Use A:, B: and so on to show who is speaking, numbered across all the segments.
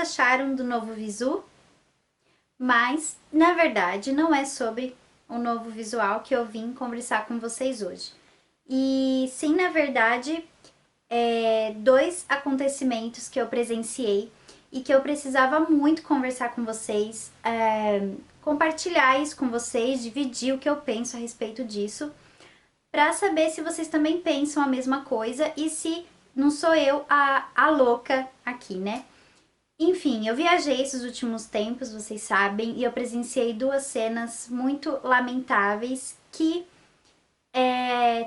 A: acharam do novo visu, mas na verdade não é sobre o novo visual que eu vim conversar com vocês hoje. E sim, na verdade, dois acontecimentos que eu presenciei e que eu precisava muito conversar com vocês, compartilhar isso com vocês, dividir o que eu penso a respeito disso, para saber se vocês também pensam a mesma coisa e se não sou eu a louca aqui, né? Enfim, eu viajei esses últimos tempos, vocês sabem, e eu presenciei duas cenas muito lamentáveis que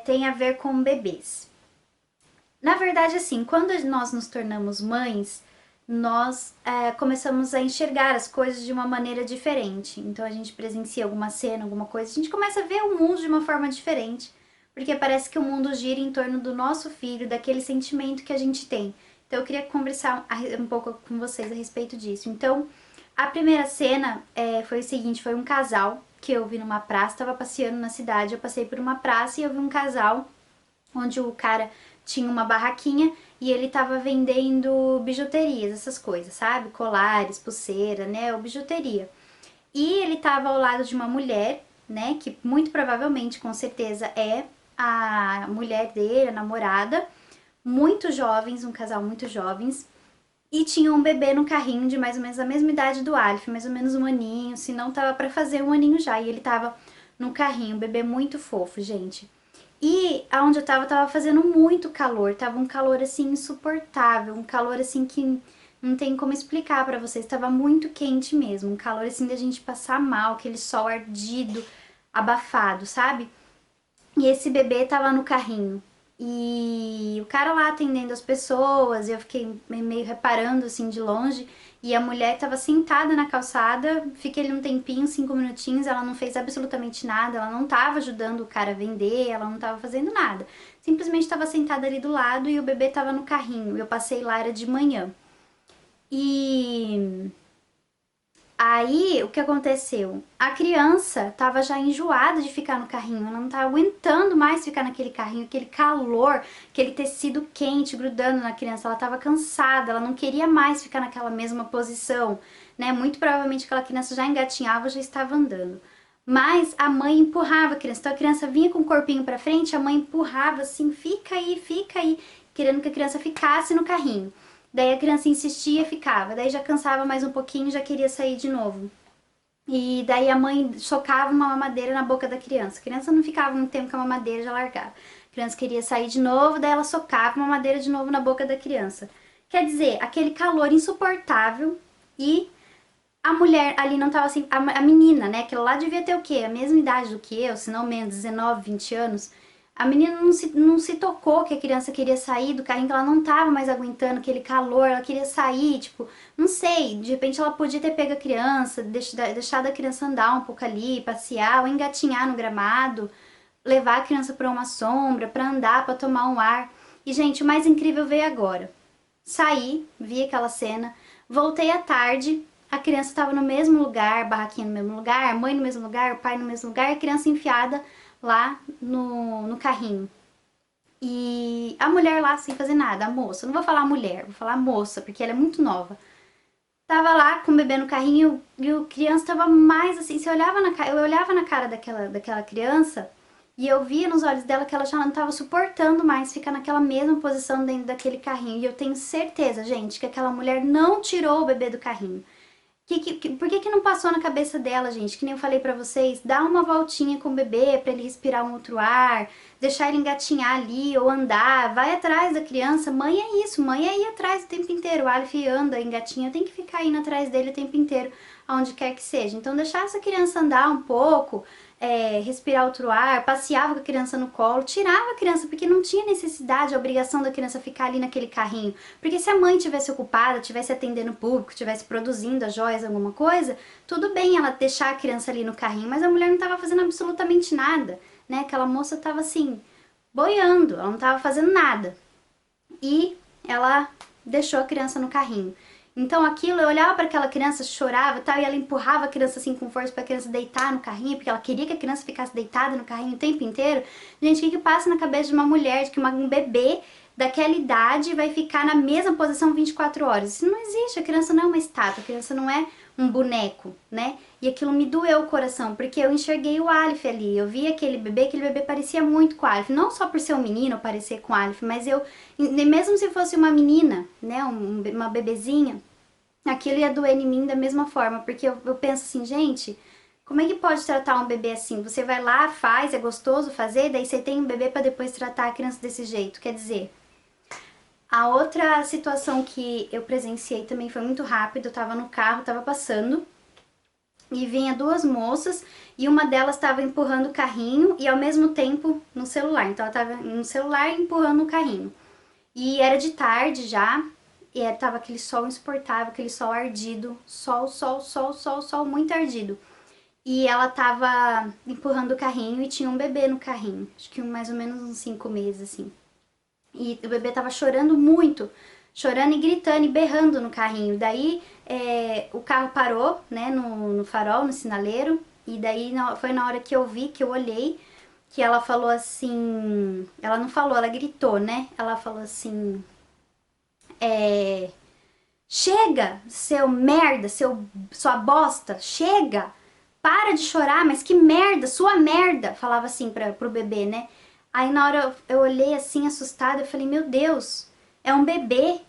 A: têm a ver com bebês. Na verdade, assim, quando nós nos tornamos mães, nós começamos a enxergar as coisas de uma maneira diferente. Então a gente presencia alguma cena, alguma coisa, a gente começa a ver o mundo de uma forma diferente, porque parece que o mundo gira em torno do nosso filho, daquele sentimento que a gente tem. Então eu queria conversar um pouco com vocês a respeito disso. Então, a primeira cena foi o seguinte, foi um casal que eu vi numa praça, estava passeando na cidade, eu passei por uma praça e eu vi um casal onde o cara tinha uma barraquinha e ele tava vendendo bijuterias, essas coisas, sabe? Colares, pulseira, né? Ou bijuteria. E ele tava ao lado de uma mulher, né? Que muito provavelmente, com certeza, é a mulher dele, a namorada. Muito jovens, um casal muito jovens. E tinha um bebê no carrinho de mais ou menos a mesma idade do Alf, mais ou menos um aninho, se não tava pra fazer um aninho já. E ele tava no carrinho, um bebê muito fofo, gente. E aonde eu tava fazendo muito calor, tava um calor assim insuportável, um calor assim que não tem como explicar pra vocês, tava muito quente mesmo, um calor assim da gente passar mal, aquele sol ardido, abafado, sabe? E esse bebê tava no carrinho. E o cara lá atendendo as pessoas, eu fiquei meio reparando assim de longe, e a mulher tava sentada na calçada, fiquei ali um tempinho, 5 minutinhos, ela não fez absolutamente nada, ela não tava ajudando o cara a vender, ela não tava fazendo nada. Simplesmente tava sentada ali do lado e o bebê tava no carrinho. Eu passei lá, era de manhã. E aí, o que aconteceu? A criança tava já enjoada de ficar no carrinho, ela não tava aguentando mais ficar naquele carrinho, aquele calor, aquele tecido quente grudando na criança, ela tava cansada, ela não queria mais ficar naquela mesma posição, né? Muito provavelmente aquela criança já engatinhava, já estava andando. Mas a mãe empurrava a criança, então a criança vinha com o corpinho pra frente, a mãe empurrava assim, fica aí, querendo que a criança ficasse no carrinho. Daí a criança insistia e ficava, daí já cansava mais um pouquinho e já queria sair de novo. E daí a mãe socava uma mamadeira na boca da criança. A criança não ficava muito tempo com a mamadeira, já largava. A criança queria sair de novo, daí ela socava uma mamadeira de novo na boca da criança. Quer dizer, aquele calor insuportável e a mulher ali não tava assim, a menina, né, que lá devia ter o quê? A mesma idade do que eu, se não menos, 19, 20 anos. A menina não se tocou que a criança queria sair do carrinho, que ela não tava mais aguentando aquele calor, ela queria sair, tipo, não sei, de repente ela podia ter pego a criança, deixado a criança andar um pouco ali, passear, ou engatinhar no gramado, levar a criança pra uma sombra, pra andar, pra tomar um ar. E, gente, o mais incrível veio agora. Saí, vi aquela cena, voltei à tarde, a criança estava no mesmo lugar, a barraquinha no mesmo lugar, a mãe no mesmo lugar, o pai no mesmo lugar, e a criança enfiada lá no carrinho. E a mulher lá sem fazer nada, a moça, não vou falar mulher, vou falar moça, porque ela é muito nova. Tava lá com o bebê no carrinho e a criança tava mais assim, eu olhava na cara daquela criança e eu via nos olhos dela que ela já não tava suportando mais ficar naquela mesma posição dentro daquele carrinho. E eu tenho certeza, gente, que aquela mulher não tirou o bebê do carrinho. Por que não passou na cabeça dela, gente? Que nem eu falei pra vocês, dá uma voltinha com o bebê pra ele respirar um outro ar, deixar ele engatinhar ali ou andar, vai atrás da criança. Mãe é isso, mãe é ir atrás o tempo inteiro. O Aleph anda, engatinha, tem que ficar indo atrás dele o tempo inteiro, aonde quer que seja. Então deixar essa criança andar um pouco, respirar outro ar, passeava com a criança no colo, tirava a criança, porque não tinha necessidade, a obrigação da criança ficar ali naquele carrinho. Porque se a mãe tivesse ocupada, tivesse atendendo o público, tivesse produzindo as joias, alguma coisa, tudo bem ela deixar a criança ali no carrinho, mas a mulher não estava fazendo absolutamente nada, né? Aquela moça estava assim, boiando, ela não estava fazendo nada. E ela deixou a criança no carrinho. Então aquilo, eu olhava para aquela criança, chorava, tal, e ela empurrava a criança assim com força para a criança deitar no carrinho, porque ela queria que a criança ficasse deitada no carrinho o tempo inteiro. Gente, o que passa na cabeça de uma mulher, de que um bebê daquela idade vai ficar na mesma posição 24 horas? Isso não existe, a criança não é uma estátua, a criança não é um boneco, né? E aquilo me doeu o coração, porque eu enxerguei o Aleph ali, eu vi aquele bebê parecia muito com o Aleph, não só por ser um menino parecer com o Aleph, mas eu, mesmo se fosse uma menina, né, uma bebezinha, aquilo ia doer em mim da mesma forma, porque eu penso assim, gente, como é que pode tratar um bebê assim? Você vai lá, faz, é gostoso fazer, daí você tem um bebê para depois tratar a criança desse jeito, quer dizer... A outra situação que eu presenciei também foi muito rápido, eu tava no carro, tava passando, e vinha duas moças, e uma delas estava empurrando o carrinho, e ao mesmo tempo no celular, então ela tava no celular empurrando o carrinho. E era de tarde já, e tava aquele sol insuportável, aquele sol ardido, sol muito ardido. E ela tava empurrando o carrinho e tinha um bebê no carrinho, acho que mais ou menos uns 5 meses, assim. E o bebê tava chorando muito, chorando e gritando e berrando no carrinho. Daí o carro parou, né, no farol, no sinaleiro. E daí foi na hora que eu vi, que eu olhei, que ela falou assim... Ela não falou, ela gritou, né? Ela falou assim... Chega, seu merda, sua bosta, chega! Para de chorar, mas que merda, sua merda! Falava assim pro bebê, né? Aí na hora eu olhei assim, assustada, eu falei, meu Deus, é um bebê.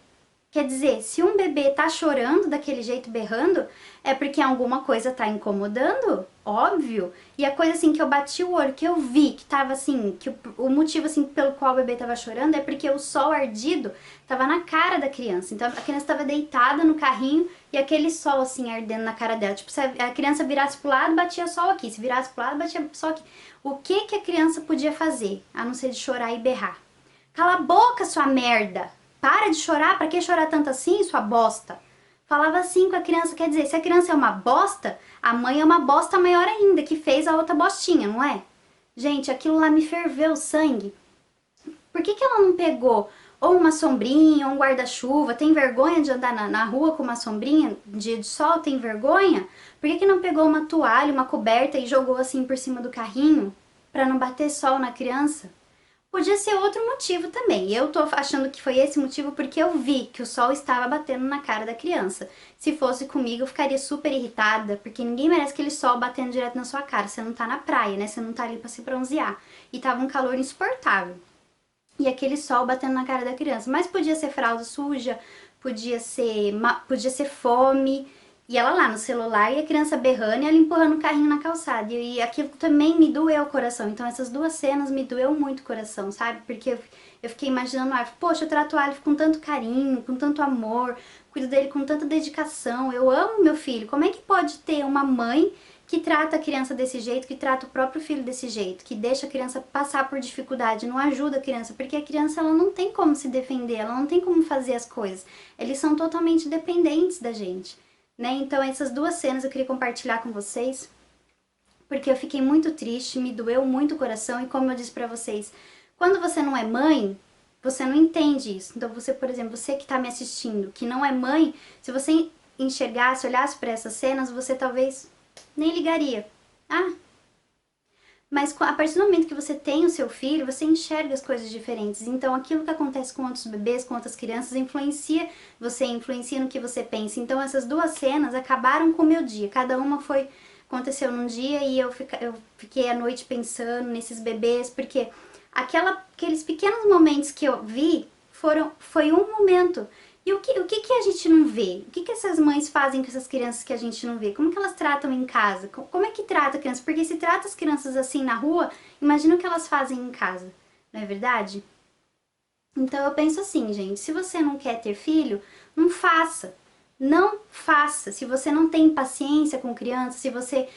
A: Quer dizer, se um bebê tá chorando daquele jeito, berrando, é porque alguma coisa tá incomodando, óbvio. E a coisa assim que eu bati o olho, que eu vi, que tava assim, que o motivo assim pelo qual o bebê tava chorando é porque o sol ardido tava na cara da criança. Então a criança tava deitada no carrinho e aquele sol assim ardendo na cara dela. Tipo, se a criança virasse pro lado, batia sol aqui. Se virasse pro lado, batia sol aqui. O que que a criança podia fazer, a não ser de chorar e berrar? Cala a boca, sua merda! Para de chorar, pra que chorar tanto assim, sua bosta? Falava assim com a criança, quer dizer, se a criança é uma bosta, a mãe é uma bosta maior ainda, que fez a outra bostinha, não é? Gente, aquilo lá me ferveu o sangue. Por que que ela não pegou ou uma sombrinha, ou um guarda-chuva? Tem vergonha de andar na rua com uma sombrinha, dia de sol, tem vergonha? Por que que não pegou uma toalha, uma coberta e jogou assim por cima do carrinho? Pra não bater sol na criança? Podia ser outro motivo também. Eu tô achando que foi esse motivo porque eu vi que o sol estava batendo na cara da criança. Se fosse comigo, eu ficaria super irritada, porque ninguém merece aquele sol batendo direto na sua cara. Você não tá na praia, né? Você não tá ali pra se bronzear. E tava um calor insuportável. E aquele sol batendo na cara da criança. Mas podia ser fralda suja, podia ser fome. E ela lá no celular e a criança berrando e ela empurrando o carrinho na calçada. E aquilo também me doeu o coração. Então essas duas cenas me doeu muito o coração, sabe? Porque eu fiquei imaginando, poxa, eu trato o Aleph com tanto carinho, com tanto amor, cuido dele com tanta dedicação. Eu amo meu filho. Como é que pode ter uma mãe que trata a criança desse jeito, que trata o próprio filho desse jeito, que deixa a criança passar por dificuldade, não ajuda a criança, porque a criança ela não tem como se defender, ela não tem como fazer as coisas. Eles são totalmente dependentes da gente. Né? Então essas duas cenas eu queria compartilhar com vocês, porque eu fiquei muito triste, me doeu muito o coração e como eu disse pra vocês, quando você não é mãe, você não entende isso. Então você, por exemplo, você que tá me assistindo, que não é mãe, se você enxergasse, olhasse para essas cenas, você talvez nem ligaria. Ah, mas a partir do momento que você tem o seu filho, você enxerga as coisas diferentes. Então aquilo que acontece com outros bebês, com outras crianças, influencia você, influencia no que você pensa. Então essas duas cenas acabaram com o meu dia. Cada uma aconteceu num dia e eu fiquei à noite pensando nesses bebês, porque aqueles pequenos momentos que eu vi foi um momento. E o que a gente não vê? O que essas mães fazem com essas crianças que a gente não vê? Como que elas tratam em casa? Como é que trata a criança? Porque se trata as crianças assim na rua, imagina o que elas fazem em casa, não é verdade? Então eu penso assim, gente, se você não quer ter filho, não faça. Não faça. Se você não tem paciência com criança, se você...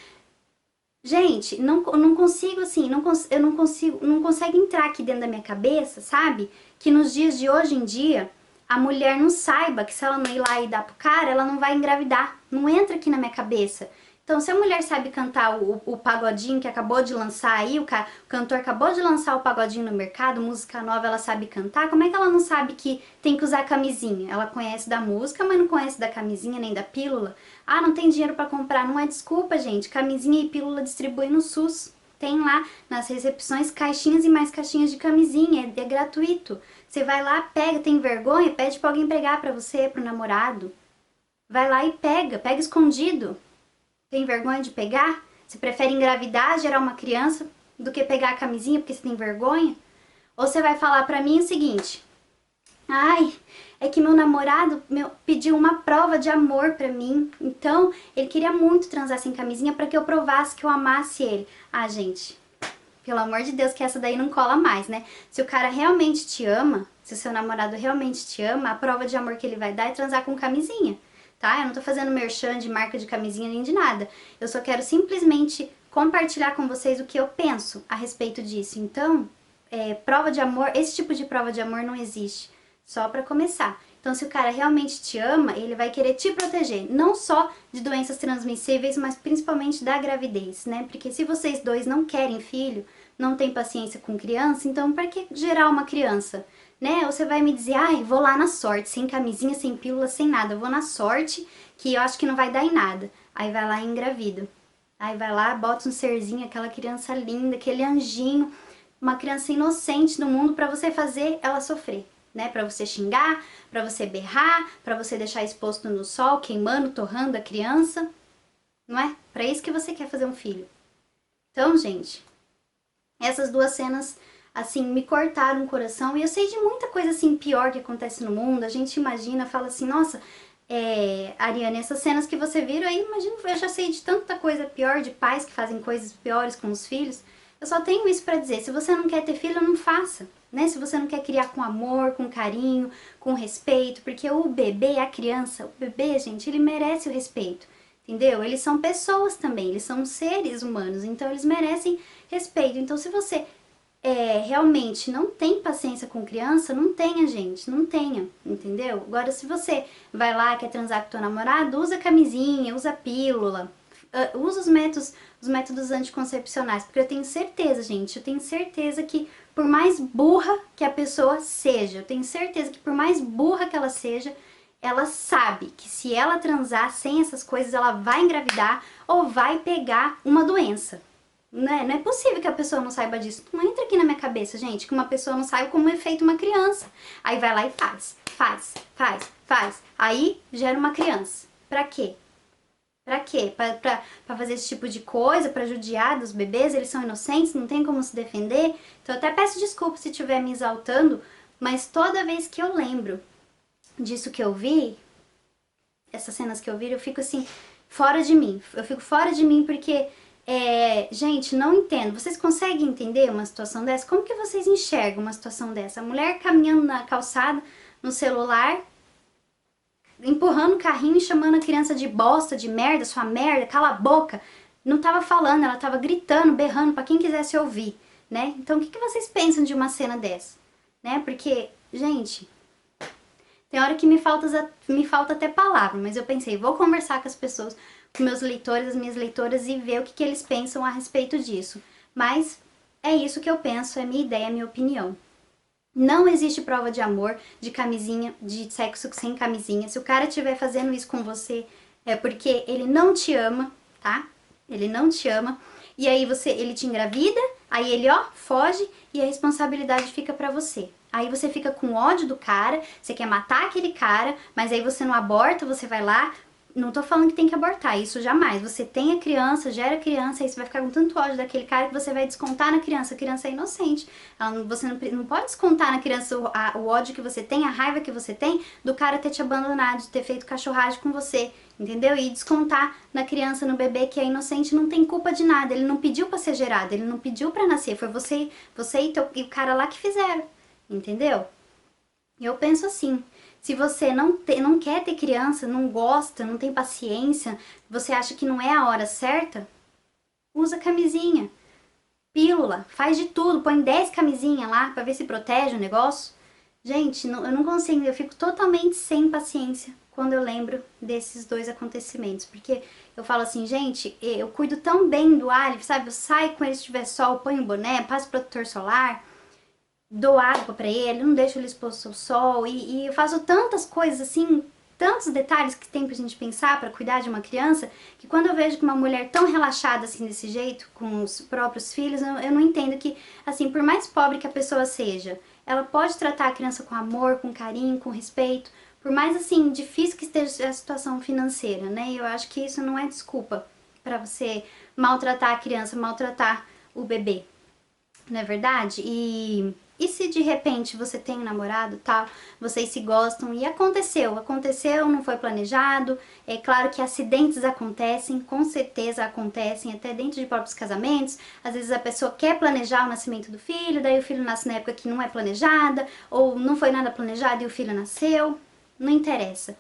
A: Gente, não consigo assim, eu não consigo, não consegue entrar aqui dentro da minha cabeça, sabe? Que nos dias de hoje em dia a mulher não saiba que se ela não ir lá e dar pro cara, ela não vai engravidar. Não entra aqui na minha cabeça Então, se a mulher sabe cantar o pagodinho que acabou de lançar aí, o cantor acabou de lançar o pagodinho no mercado, música nova, ela sabe cantar, como é que ela não sabe que tem que usar camisinha? Ela conhece da música, mas não conhece da camisinha nem da pílula. Ah, não tem dinheiro pra comprar. Não é desculpa, gente. Camisinha e pílula distribui no SUS. Tem lá nas recepções caixinhas e mais caixinhas de camisinha, é gratuito. Você vai lá, pega, tem vergonha, pede pra alguém pregar pra você, pro namorado. Vai lá e pega, pega escondido. Tem vergonha de pegar? Você prefere engravidar, gerar uma criança, do que pegar a camisinha porque você tem vergonha? Ou você vai falar pra mim o seguinte: ai, é que meu namorado pediu uma prova de amor pra mim, então ele queria muito transar sem camisinha pra que eu provasse que eu amasse ele. Ah, gente, pelo amor de Deus, que essa daí não cola mais, né? Se o cara realmente te ama, se o seu namorado realmente te ama, a prova de amor que ele vai dar é transar com camisinha, tá? Eu não tô fazendo merchan de marca de camisinha nem de nada. Eu só quero simplesmente compartilhar com vocês o que eu penso a respeito disso. Então, prova de amor, esse tipo de prova de amor não existe. Só pra começar. Então, se o cara realmente te ama, ele vai querer te proteger, não só de doenças transmissíveis, mas principalmente da gravidez, né? Porque se vocês dois não querem filho, não tem paciência com criança, então para que gerar uma criança, né? Ou você vai me dizer, ai, vou lá na sorte, sem camisinha, sem pílula, sem nada, eu vou na sorte, que eu acho que não vai dar em nada. Aí vai lá e engravida. Aí vai lá, bota um serzinho, aquela criança linda, aquele anjinho, uma criança inocente no mundo para você fazer ela sofrer, né? Para você xingar, para você berrar, para você deixar exposto no sol, queimando, torrando a criança, não é? Para isso que você quer fazer um filho. Então, gente, essas duas cenas assim me cortaram o coração e eu sei de muita coisa assim pior que acontece no mundo. A gente imagina, fala assim, nossa, Ariane, essas cenas que você viu aí, imagina, eu já sei de tanta coisa pior, de pais que fazem coisas piores com os filhos. Eu só tenho isso pra dizer, se você não quer ter filho, não faça, né? Se você não quer criar com amor, com carinho, com respeito, porque o bebê, a criança, o bebê, gente, ele merece o respeito, entendeu? Eles são pessoas também, eles são seres humanos, então eles merecem respeito. Então, se você realmente não tem paciência com criança, não tenha, gente, não tenha, entendeu? Agora, se você vai lá, quer transar com teu namorado, usa camisinha, usa pílula, usa os métodos anticoncepcionais, porque eu tenho certeza, gente, eu tenho certeza que por mais burra que a pessoa seja, eu tenho certeza que por mais burra que ela seja, ela sabe que se ela transar sem essas coisas, ela vai engravidar ou vai pegar uma doença. Não é possível que a pessoa não saiba disso. Não entra aqui na minha cabeça, gente, que uma pessoa não saiba como é feito uma criança. Aí vai lá e faz. Aí gera uma criança. Pra quê? Pra quê? Pra fazer esse tipo de coisa, pra judiar dos bebês? Eles são inocentes, não tem como se defender? Então eu até peço desculpa se estiver me exaltando, mas toda vez que eu lembro disso que eu vi, essas cenas que eu vi, eu fico assim, fora de mim. Eu fico fora de mim porque, gente, não entendo. Vocês conseguem entender uma situação dessa? Como que vocês enxergam uma situação dessa? A mulher caminhando na calçada, no celular, empurrando o carrinho e chamando a criança de bosta, de merda, sua merda, cala a boca. Não tava falando, ela tava gritando, berrando pra quem quisesse ouvir, né? Então, o que vocês pensam de uma cena dessa? Né? Porque, gente, tem hora que me falta até palavra, mas eu pensei, vou conversar com as pessoas, com meus leitores, as minhas leitoras e ver o que eles pensam a respeito disso. Mas é isso que eu penso, é minha ideia, é minha opinião. Não existe prova de amor, de camisinha, de sexo sem camisinha. Se o cara estiver fazendo isso com você, é porque ele não te ama, tá? Ele não te ama. E aí ele te engravida, aí ele, foge e a responsabilidade fica pra você. Aí você fica com ódio do cara, você quer matar aquele cara, mas aí você não aborta, você vai lá. Não tô falando que tem que abortar, isso jamais. Você tem a criança, gera a criança, aí você vai ficar com tanto ódio daquele cara que você vai descontar na criança. A criança é inocente. Você não pode descontar na criança o ódio que você tem, a raiva que você tem do cara ter te abandonado, de ter feito cachorragem com você, entendeu? E descontar na criança, no bebê que é inocente, não tem culpa de nada. Ele não pediu pra ser gerado, ele não pediu pra nascer. Foi você e o cara lá que fizeram, entendeu? Eu penso assim. Se você não quer ter criança, não gosta, não tem paciência, você acha que não é a hora certa, usa camisinha, pílula, faz de tudo, põe 10 camisinhas lá pra ver se protege o negócio. Gente, eu não consigo, eu fico totalmente sem paciência quando eu lembro desses dois acontecimentos, porque eu falo assim, gente, eu cuido tão bem do Alif, sabe? Eu saio com ele se tiver sol, ponho o boné, passo protetor solar, dou água pra ele, não deixo ele exposto ao sol e eu faço tantas coisas assim, tantos detalhes que tem pra gente pensar pra cuidar de uma criança, que quando eu vejo que uma mulher tão relaxada assim desse jeito com os próprios filhos, eu não entendo que, assim, por mais pobre que a pessoa seja, ela pode tratar a criança com amor, com carinho, com respeito, por mais assim difícil que esteja a situação financeira, né? Eu acho que isso não é desculpa pra você maltratar a criança, maltratar o bebê, não é verdade? E se de repente você tem um namorado, tal, vocês se gostam e aconteceu, não foi planejado. É claro que acidentes acontecem, com certeza acontecem, até dentro de próprios casamentos. Às vezes a pessoa quer planejar o nascimento do filho, daí o filho nasce na época que não é planejada, ou não foi nada planejado e o filho nasceu. Não interessa.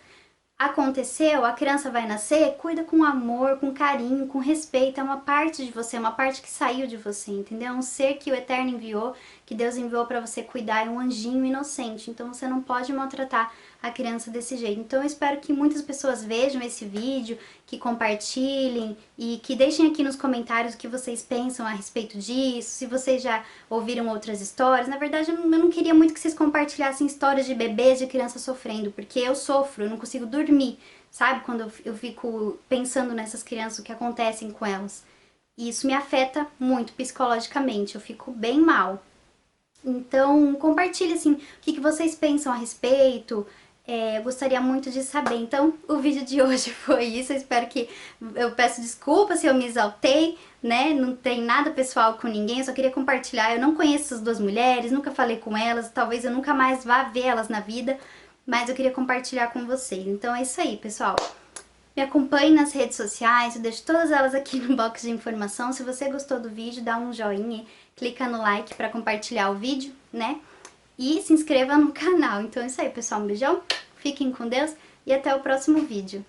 A: Aconteceu, a criança vai nascer, cuida com amor, com carinho, com respeito, é uma parte de você, é uma parte que saiu de você, entendeu? É um ser que o Eterno enviou, que Deus enviou para você cuidar, é um anjinho inocente, então você não pode maltratar a criança desse jeito. Então eu espero que muitas pessoas vejam esse vídeo, que compartilhem e que deixem aqui nos comentários o que vocês pensam a respeito disso, se vocês já ouviram outras histórias. Na verdade, eu não queria muito que vocês compartilhassem histórias de bebês, de crianças sofrendo, porque eu sofro, eu não consigo dormir, sabe? Quando eu fico pensando nessas crianças, o que acontecem com elas. E isso me afeta muito psicologicamente, eu fico bem mal. Então, compartilhe assim, o que vocês pensam a respeito. Eu gostaria muito de saber. Então, o vídeo de hoje foi isso. Eu espero que... Eu peço desculpa se eu me exaltei, né? Não tem nada pessoal com ninguém. Eu só queria compartilhar. Eu não conheço essas duas mulheres, nunca falei com elas. Talvez eu nunca mais vá ver elas na vida. Mas eu queria compartilhar com vocês. Então, é isso aí, pessoal. Me acompanhe nas redes sociais, eu deixo todas elas aqui no box de informação. Se você gostou do vídeo, dá um joinha, clica no like para compartilhar o vídeo, né? E se inscreva no canal. Então é isso aí, pessoal. Um beijão, fiquem com Deus e até o próximo vídeo.